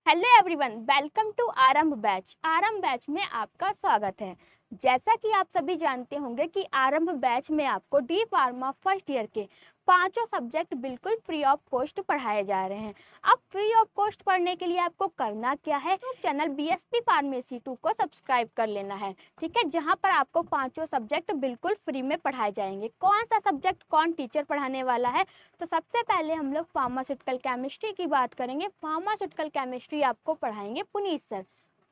Hello everyone, welcome to आरंभ batch. आरंभ batch में आपका स्वागत है। जैसा कि आप सभी जानते होंगे कि आरंभ बैच में आपको डी फार्मा फर्स्ट ईयर के पांचों सब्जेक्ट बिल्कुल फ्री ऑफ कॉस्ट पढ़ाए जा रहे हैं। अब फ्री ऑफ कॉस्ट पढ़ने के लिए आपको करना क्या है, तो चैनल बीएसपी फार्मेसी 2 को सब्सक्राइब कर लेना है, ठीक है, जहां पर आपको पांचों सब्जेक्ट बिल्कुल फ्री में पढ़ाए जाएंगे। कौन सा सब्जेक्ट कौन टीचर पढ़ाने वाला है, तो सबसे पहले हम लोग फार्मास्यूटिकल केमिस्ट्री की बात करेंगे। फार्मास्यूटिकल केमिस्ट्री आपको पढ़ाएंगे पुनीत सर।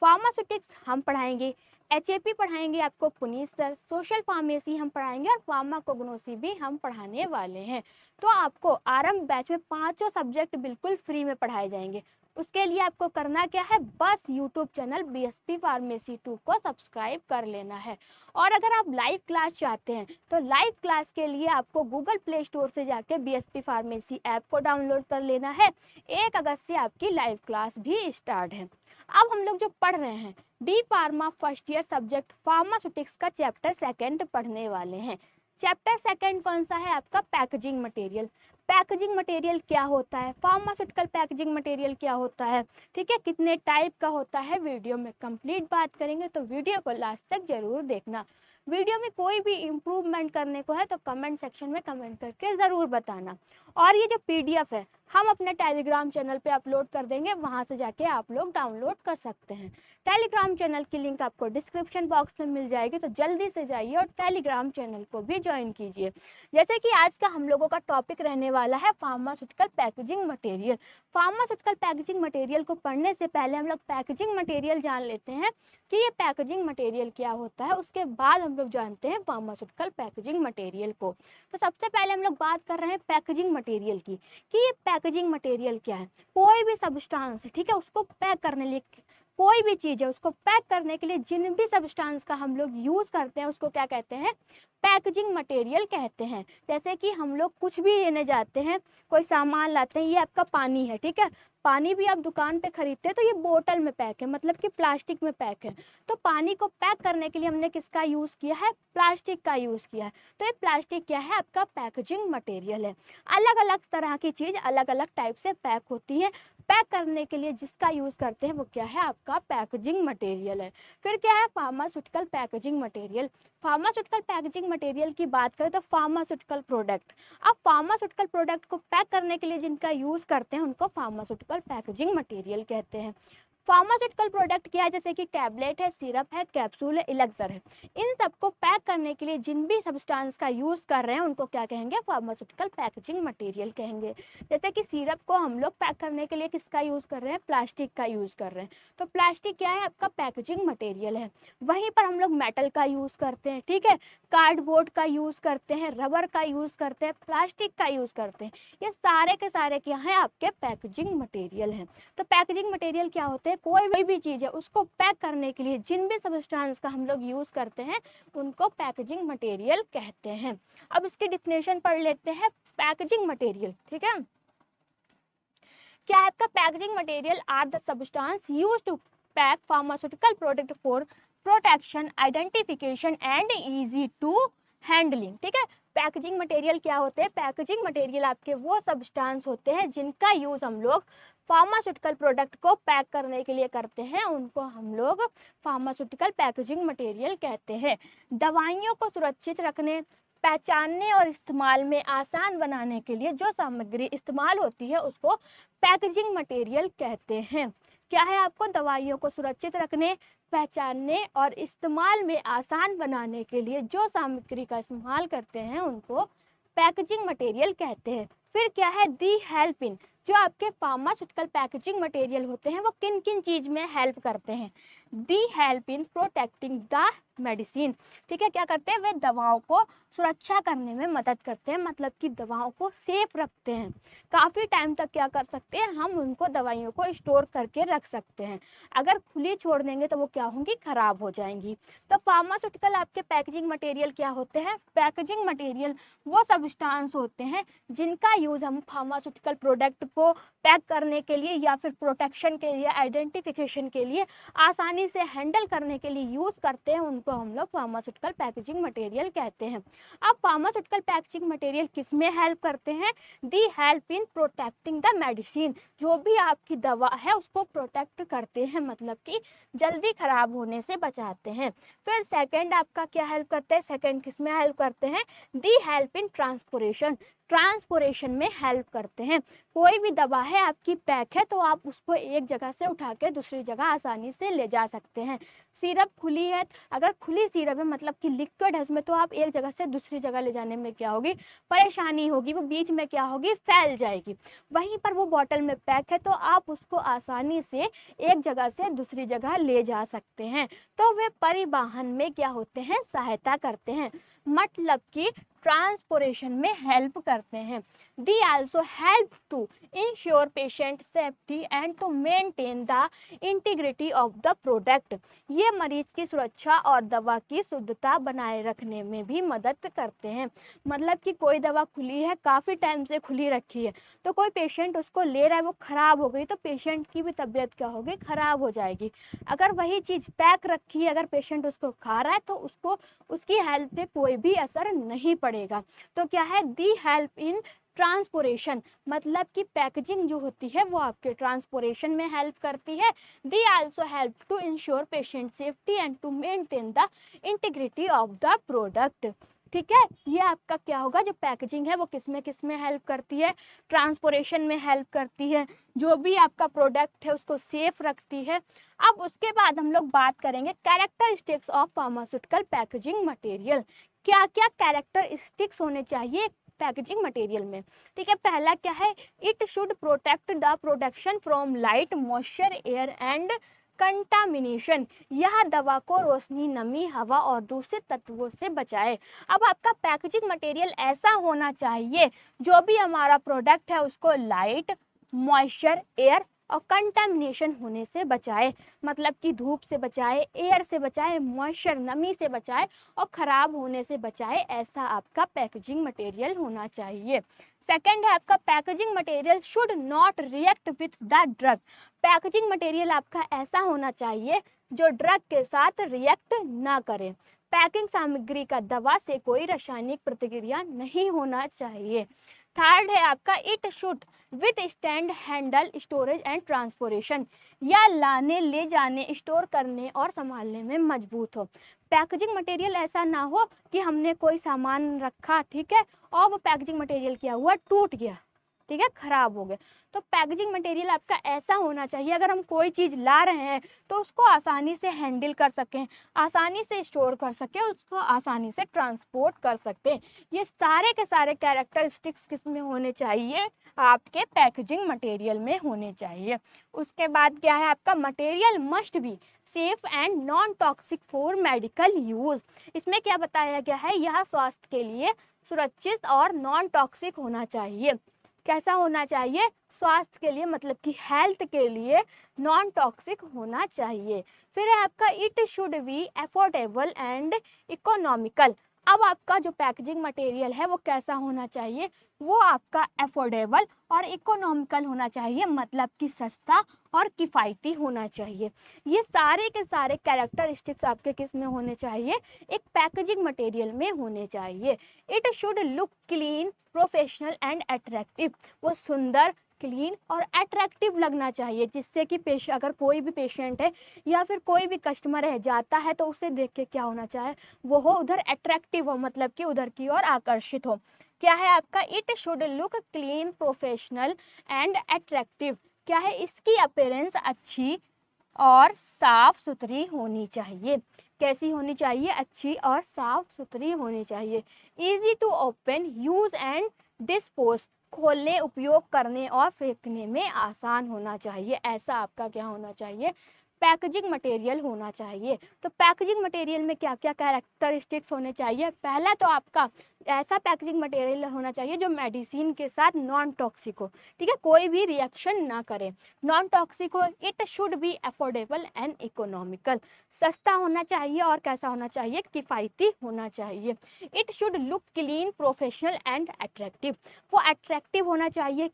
फार्मास्यूटिक्स हम पढ़ाएंगे, एचएपी पढ़ाएंगे आपको पुनीत सर। सोशल फार्मेसी हम पढ़ाएंगे और फार्माकोग्नोसी भी हम पढ़ाने वाले हैं। तो आपको आरंभ बैच में पांचों सब्जेक्ट बिल्कुल फ्री में पढ़ाए जाएंगे। उसके लिए आपको करना क्या है, बस यूट्यूब चैनल बीएसपी फार्मेसी 2 को सब्सक्राइब कर लेना है। और अगर आप लाइव क्लास चाहते हैं तो लाइव क्लास के लिए आपको गूगल प्ले स्टोर से जाके बीएसपी फार्मेसी ऐप को डाउनलोड कर लेना है। 1 अगस्त से आपकी लाइव क्लास भी स्टार्ट है। अब हम लोग जो पढ़ रहे हैं D pharma first year subject pharmaceutics का चैप्टर सेकंड पढ़ने वाले हैं। चैप्टर सेकंड कौन सा है आपका, पैकेजिंग मटेरियल। पैकेजिंग मटेरियल क्या होता है, फार्मास्यूटिकल पैकेजिंग मटेरियल क्या होता है, ठीक है, कितने टाइप का होता है, वीडियो में कंप्लीट बात करेंगे। तो वीडियो को लास्ट तक जरूर देखना। वीडियो में कोई भी इम्प्रूवमेंट करने को है तो कमेंट सेक्शन में कमेंट करके ज़रूर बताना। और ये जो पीडीएफ है हम अपने टेलीग्राम चैनल पे अपलोड कर देंगे, वहाँ से जाके आप लोग डाउनलोड कर सकते हैं। टेलीग्राम चैनल की लिंक आपको डिस्क्रिप्शन बॉक्स में मिल जाएगी, तो जल्दी से जाइए और टेलीग्राम चैनल को भी ज्वाइन कीजिए। जैसे कि आज का हम लोगों का टॉपिक रहने वाला है pharmaceutical packaging material. Pharmaceutical packaging material को पढ़ने से पहले हम लोग पैकेजिंग मटेरियल जान लेते हैं कि ये पैकेजिंग मटेरियल क्या होता है। उसके बाद हम लोग जानते हैं फार्मास्यूटिकल पैकेजिंग मटेरियल को। तो सबसे पहले हम लोग बात कर रहे हैं पैकेजिंग मटेरियल की कि ये पैकेजिंग मटेरियल क्या है। कोई भी सब्सटेंस है, ठीक है, उसको पैक करने लिए, कोई भी चीज़ है उसको पैक करने के लिए जिन भी सब्सटेंस का हम लोग यूज़ करते हैं उसको क्या कहते हैं, पैकेजिंग मटेरियल कहते हैं। जैसे कि हम लोग कुछ भी लेने जाते हैं, कोई सामान लाते हैं, ये आपका पानी है, ठीक है, पानी भी आप दुकान पे खरीदते हैं तो ये बोतल में पैक है, मतलब कि प्लास्टिक में पैक है। तो पानी को पैक करने के लिए हमने किसका यूज़ किया है, प्लास्टिक का यूज़ किया है। तो ये प्लास्टिक क्या है, आपका पैकेजिंग मटेरियल है। अलग अलग तरह की चीज़ अलग अलग टाइप से पैक होती है। पैक करने के लिए जिसका यूज़ करते हैं वो क्या है, आपका पैकेजिंग मटेरियल है। फिर क्या है, pharmaceutical packaging material. Pharmaceutical packaging material की बात करें तो फार्मास्यूटिकल प्रोडक्ट। अब फार्मास्यूटिकल प्रोडक्ट को पैक करने के लिए जिनका यूज़ करते हैं उनको फार्मास्यूटिकल पैकेजिंग मटेरियल कहते हैं। फार्मास्यूटिकल प्रोडक्ट क्या है, जैसे कि टैबलेट है, सिरप है, कैप्सूल है, इलेक्सर है। इन सबको पैक करने के लिए जिन भी सब्सटेंस का यूज़ कर रहे हैं उनको क्या कहेंगे, फार्मास्यूटिकल पैकेजिंग मटेरियल कहेंगे। जैसे कि सिरप को हम लोग पैक करने के लिए किसका यूज़ कर रहे हैं, प्लास्टिक का यूज़ कर रहे हैं। तो प्लास्टिक क्या है, आपका पैकेजिंग मटेरियल है। वहीं पर हम लोग मेटल का यूज़ करते हैं, ठीक है, कार्डबोर्ड का यूज़ करते हैं, रबर का यूज़ करते हैं, प्लास्टिक का यूज़ करते हैं। ये सारे के सारे क्या हैं, आपके पैकेजिंग मटेरियल हैं। तो पैकेजिंग मटेरियल क्या होते हैं, कोई भी चीज़ है उसको पैक करने के लिए जिन भी सब्सटेंस का हम लोग यूज़ करते हैं उनको पैकेजिंग मटेरियल कहते हैं। अब इसकी डिफिनेशन पढ़ लेते हैं, पैकेजिंग मटेरियल, ठीक है, क्या है आपका, packaging material are the substance used to pack pharmaceutical product for protection, identification and easy to handling, ठीक है। पैकेजिंग मटेरियल क्या होते हैं, पैकेजिंग मटेरियल आपके वो सब्सटेंस होते हैं जिनका यूज़ हम लोग फार्मास्यूटिकल प्रोडक्ट को पैक करने के लिए करते हैं, उनको हम लोग फार्मास्यूटिकल पैकेजिंग मटेरियल कहते हैं। दवाइयों को सुरक्षित रखने, पहचानने और इस्तेमाल में आसान बनाने के लिए जो सामग्री इस्तेमाल होती है उसको पैकेजिंग मटेरियल कहते हैं। क्या है, आपको दवाइयों को सुरक्षित रखने, पहचानने और इस्तेमाल में आसान बनाने के लिए जो सामग्री का इस्तेमाल करते हैं उनको पैकेजिंग मटेरियल कहते हैं। फिर क्या है, दी हेल्प इन, जो आपके फार्मास्यूटिकल पैकेजिंग मटेरियल होते हैं वो किन किन चीज़ में हेल्प करते हैं, दी help in protecting the medicine, ठीक है, क्या करते हैं, वे दवाओं को सुरक्षा करने में मदद करते हैं, मतलब कि दवाओं को सेफ रखते हैं। काफ़ी टाइम तक क्या कर सकते हैं, हम उनको दवाइयों को स्टोर करके रख सकते हैं। अगर खुली छोड़ देंगे तो वो क्या होंगी, खराब हो जाएंगी। तो फार्मास्यूटिकल आपके पैकेजिंग मटेरियल क्या होते हैं, पैकेजिंग मटेरियल वो सब्सटेंस होते हैं जिनका यूज़ हम फार्मास्यूटिकल प्रोडक्ट को पैक करने के लिए या फिर प्रोटेक्शन के लिए, आइडेंटिफिकेशन के लिए, आसानी से हैंडल करने के लिए यूज़ करते हैं, उनको हम लोग फार्मास्यूटिकल पैकेजिंग मटेरियल कहते हैं। अब फार्मास्यूटिकल पैकेजिंग मटेरियल किस में हेल्प करते हैं? दी help in protecting the medicine, जो भी आपकी दवा है उसको प्रोटेक्ट करते हैं, मतलब कि जल्दी खराब होने से बचाते हैं। फिर सेकंड आपका क्या हेल्प करते हैं? सेकंड किस में हेल्प करते हैं? दी हेल्प इन ट्रांसपोर्टेशन, ट्रांसपोर्टेशन में हेल्प करते हैं। कोई भी दवा है आपकी पैक है तो आप उसको एक जगह से उठा के दूसरी जगह आसानी से ले जा सकते हैं। सिरप खुली है, अगर खुली सिरप है मतलब कि लिक्विड है उसमें, तो आप एक जगह से दूसरी जगह ले जाने में क्या होगी? परेशानी होगी, वो बीच में क्या होगी? फैल जाएगी। वहीं पर वो बॉटल में पैक है तो आप उसको आसानी से एक जगह से दूसरी जगह ले जा सकते हैं। तो वे परिवहन में क्या होते हैं? सहायता करते हैं, मतलब कि ट्रांसपोर्टेशन में हेल्प करते हैं। They also help to ensure patient safety and to maintain the integrity of the product, ये मरीज की सुरक्षा और दवा की शुद्धता बनाए रखने में भी मदद करते हैं। मतलब कि कोई दवा खुली है, काफ़ी टाइम से खुली रखी है, तो कोई पेशेंट उसको ले रहा है, वो ख़राब हो गई तो पेशेंट की भी तबीयत क्या होगी? ख़राब हो जाएगी। अगर वही चीज़ पैक रखी है, अगर पेशेंट उसको खा रहा है तो उसको उसकी हेल्थ पे कोई भी असर नहीं पड़ेगा। तो क्या है? दी हेल्प इन ट्रांसपोर्टेशन, मतलब कि पैकेजिंग जो होती है वो आपके ट्रांसपोर्टेशन में हेल्प करती है। They also help to ensure patient safety and to maintain the integrity of the product. ठीक है, ये आपका क्या होगा? जो पैकेजिंग है वो किस में हेल्प करती है? ट्रांसपोर्टेशन में हेल्प करती है, जो भी आपका प्रोडक्ट है उसको सेफ रखती है। अब उसके बाद हम लोग बात करेंगे characteristics of pharmaceutical packaging material. क्या क्या कैरेक्टरिस्टिक्स होने चाहिए पैकेजिंग मटेरियल में? ठीक है, पहला क्या है? It should protect the production from light, moisture, air and contamination, यह दवा को रोशनी, नमी, हवा और दूसरे तत्वों से बचाए। अब आपका पैकेजिंग मटेरियल ऐसा होना चाहिए जो भी हमारा प्रोडक्ट है उसको लाइट, मॉइस्चर, एयर और कंटामिनेशन होने से बचाए, मतलब कि धूप से बचाए, एयर से बचाए, मॉइस्चर नमी से बचाए और ख़राब होने से बचाए, ऐसा आपका पैकेजिंग मटेरियल होना चाहिए। सेकंड है आपका packaging material should not react with the drug, packaging material आपका ऐसा होना चाहिए जो ड्रग के साथ रिएक्ट ना करे। पैकिंग सामग्री का दवा से कोई रासायनिक प्रतिक्रिया नहीं होना चाहिए। थर्ड है आपका it should with stand handle storage and transportation, या लाने, ले जाने, स्टोर करने और संभालने में मजबूत हो। पैकेजिंग मटेरियल ऐसा ना हो कि हमने कोई सामान रखा, ठीक है, और वो पैकेजिंग मटेरियल क्या हुआ? टूट गया, ठीक है, खराब हो गए। तो पैकेजिंग मटेरियल आपका ऐसा होना चाहिए, अगर हम कोई चीज़ ला रहे हैं तो उसको आसानी से हैंडल कर सकें, आसानी से स्टोर कर सकें, उसको आसानी से ट्रांसपोर्ट कर सकते हैं। ये सारे के सारे कैरेक्टरिस्टिक्स किस में होने चाहिए? आपके पैकेजिंग मटेरियल में होने चाहिए। उसके बाद क्या है आपका? Material must be safe and non toxic for medical use, इसमें क्या बताया गया है? यह स्वास्थ्य के लिए सुरक्षित और नॉन टॉक्सिक होना चाहिए। कैसा होना चाहिए? स्वास्थ्य के लिए, मतलब कि हेल्थ के लिए नॉन टॉक्सिक होना चाहिए। फिर है आपका it should be affordable and economical. अब आपका जो पैकेजिंग मटेरियल है वो कैसा होना चाहिए? वो आपका अफोर्डेबल और इकोनॉमिकल होना चाहिए, मतलब कि सस्ता और किफ़ायती होना चाहिए। ये सारे के सारे कैरेक्टरिस्टिक्स आपके किस में होने चाहिए? एक पैकेजिंग मटेरियल में होने चाहिए। It should look clean, professional and attractive, वो सुंदर, क्लीन और अट्रैक्टिव लगना चाहिए, जिससे कि अगर कोई भी पेशेंट है या फिर कोई भी कस्टमर है जाता है तो उसे देख के क्या होना चाहिए? वो हो उधर अट्रैक्टिव हो, मतलब कि उधर की ओर आकर्षित हो। क्या है आपका? It should look clean, professional and attractive, क्या है? इसकी अपीयरेंस अच्छी और साफ सुथरी होनी चाहिए। कैसी होनी चाहिए? अच्छी और साफ सुथरी होनी चाहिए। Easy to open, use and dispose, खोलने, उपयोग करने और फेंकने में आसान होना चाहिए। ऐसा आपका क्या होना चाहिए? पैकेजिंग मटेरियल होना चाहिए। तो पैकेजिंग मटेरियल में क्या क्या कैरेक्टरिस्टिक्स होने चाहिए? पहला तो आपका ऐसा पैकेजिंग मटेरियल होना चाहिए जो मेडिसिन के साथ नॉन टॉक्सिक हो, ठीक है, कोई भी रिएक्शन ना करे, नॉन टॉक्सिक हो, it should be affordable and economical, सस्ता होना चाहिए और कैसा होना चाहिए, किफ़ायती होना चाहिए। It should look clean, professional and attractive, वो अट्रैक्टिव होना चाहिए,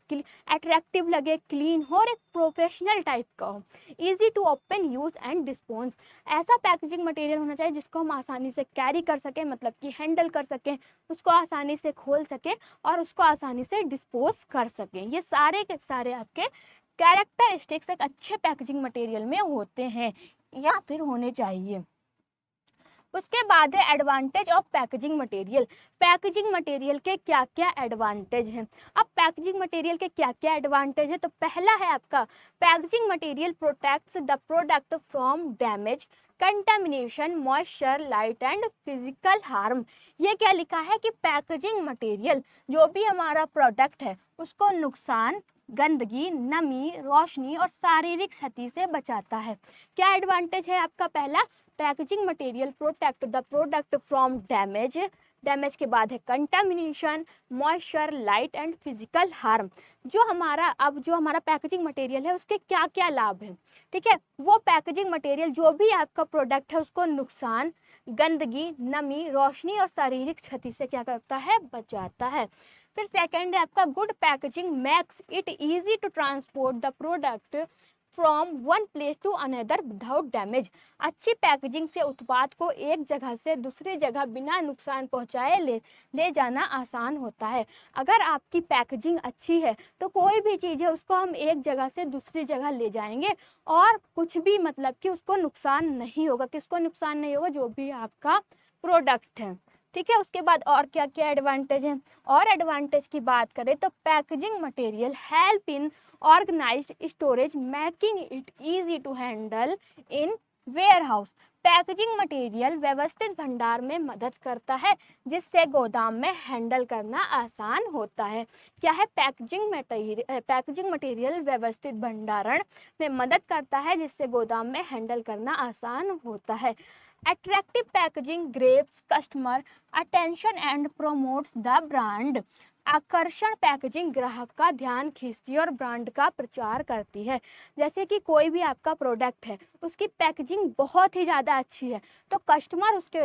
अट्रैक्टिव लगे, क्लीन हो और एक प्रोफेशनल टाइप का हो। Easy to open, use and dispose, ऐसा पैकेजिंग मटेरियल होना चाहिए जिसको हम आसानी से कैरी कर सकें, मतलब कि हैंडल कर सकें, उसको आसानी से खोल सकें और उसको आसानी से डिस्पोज कर सकें। ये सारे के सारे आपके कैरेक्टरिस्टिक्स एक अच्छे पैकेजिंग मटेरियल में होते हैं या फिर होने चाहिए। उसके बाद है advantage of packaging material. Packaging material के क्या क्या एडवांटेज हैं। अब पैकेजिंग मटेरियल के क्या क्या एडवांटेज है, तो पहला है आपका packaging material protects the product from damage, contamination, moisture, light and physical harm. ये क्या लिखा है कि पैकेजिंग मटेरियल जो भी हमारा प्रोडक्ट है उसको नुकसान, गंदगी, नमी, रोशनी और शारीरिक क्षति से बचाता है। क्या एडवांटेज है आपका पहला, packaging material protect the product from damage, damage के बाद है contamination, moisture, light and physical harm. जो हमारा पैकेजिंग मटेरियल है उसके क्या क्या लाभ हैं, ठीक है, वो पैकेजिंग मटेरियल जो भी आपका प्रोडक्ट है उसको नुकसान, गंदगी, नमी, रोशनी और शारीरिक क्षति से क्या करता है, बचाता है। फिर सेकंड है आपका good packaging makes it easy to transport the product from one place to another without damage. अच्छी पैकेजिंग से उत्पाद को एक जगह से दूसरी जगह बिना नुकसान पहुंचाए ले जाना आसान होता है। अगर आपकी पैकेजिंग अच्छी है तो कोई भी चीज़ है उसको हम एक जगह से दूसरी जगह ले जाएंगे और कुछ भी मतलब कि उसको नुकसान नहीं होगा। किसको नुकसान नहीं होगा, जो भी आपका प्रोडक्ट है, ठीक है। उसके बाद और क्या क्या एडवांटेज हैं, और एडवांटेज की बात करें तो packaging material help in organised storage making it easy to handle in warehouse. Packaging material व्यवस्थित भंडार में मदद करता है जिससे गोदाम में हैंडल करना आसान होता है। क्या है, पैकेजिंग मटेरियल व्यवस्थित भंडारण में मदद करता है जिससे गोदाम में हैंडल करना आसान होता है। Attractive packaging grabs customer attention and promotes the brand. आकर्षण पैकेजिंग ग्राहक का ध्यान खींचती है और ब्रांड का प्रचार करती है। जैसे कि कोई भी आपका प्रोडक्ट है उसकी पैकेजिंग बहुत ही ज़्यादा अच्छी है तो कस्टमर उसके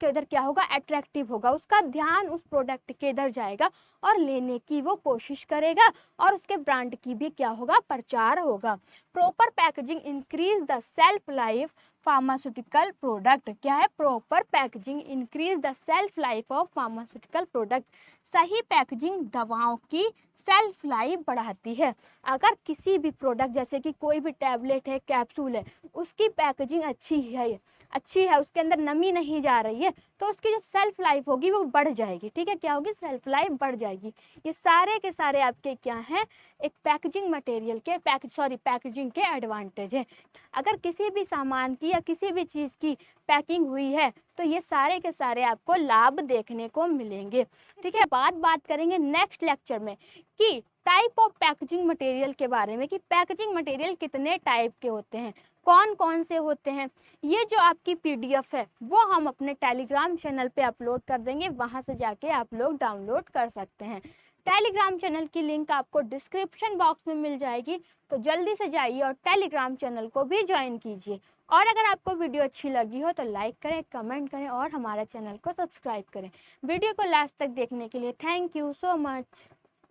इधर क्या होगा, अट्रैक्टिव होगा, उसका ध्यान उस प्रोडक्ट के इधर जाएगा और लेने की वो कोशिश करेगा और उसके ब्रांड की भी क्या होगा, प्रचार होगा। Proper packaging increase the self life pharmaceutical product. क्या है, proper packaging increase the self life of pharmaceutical product. सही पैकेजिंग दवाओं की सेल्फ लाइफ बढ़ाती है। अगर किसी भी प्रोडक्ट जैसे कि कोई भी टैबलेट है, कैप्सूल है, उसकी पैकेजिंग अच्छी है, उसके अंदर नमी नहीं जा रही है तो उसकी जो सेल्फ लाइफ होगी वो बढ़ जाएगी, ठीक है, क्या होगी, सेल्फ लाइफ बढ़ जाएगी। ये सारे के सारे आपके क्या हैं, एक पैकेजिंग मटेरियल के पैकेजिंग के एडवांटेज है। अगर किसी भी सामान की या किसी भी चीज़ की पैकिंग हुई है तो ये सारे के सारे आपको लाभ देखने को मिलेंगे, ठीक है। बात करेंगे नेक्स्ट लेक्चर में कि टाइप ऑफ पैकेजिंग मटेरियल के बारे में, कि पैकेजिंग मटेरियल कितने टाइप के होते हैं, कौन कौन से होते हैं। ये जो आपकी PDF है वो हम अपने टेलीग्राम चैनल पे अपलोड कर देंगे, वहाँ से जाके आप लोग डाउनलोड कर सकते हैं। टेलीग्राम चैनल की लिंक आपको डिस्क्रिप्शन बॉक्स में मिल जाएगी, तो जल्दी से जाइए और टेलीग्राम चैनल को भी ज्वाइन कीजिए। और अगर आपको वीडियो अच्छी लगी हो तो लाइक करें, कमेंट करें और हमारा चैनल को सब्सक्राइब करें। वीडियो को लास्ट तक देखने के लिए थैंक यू सो मच।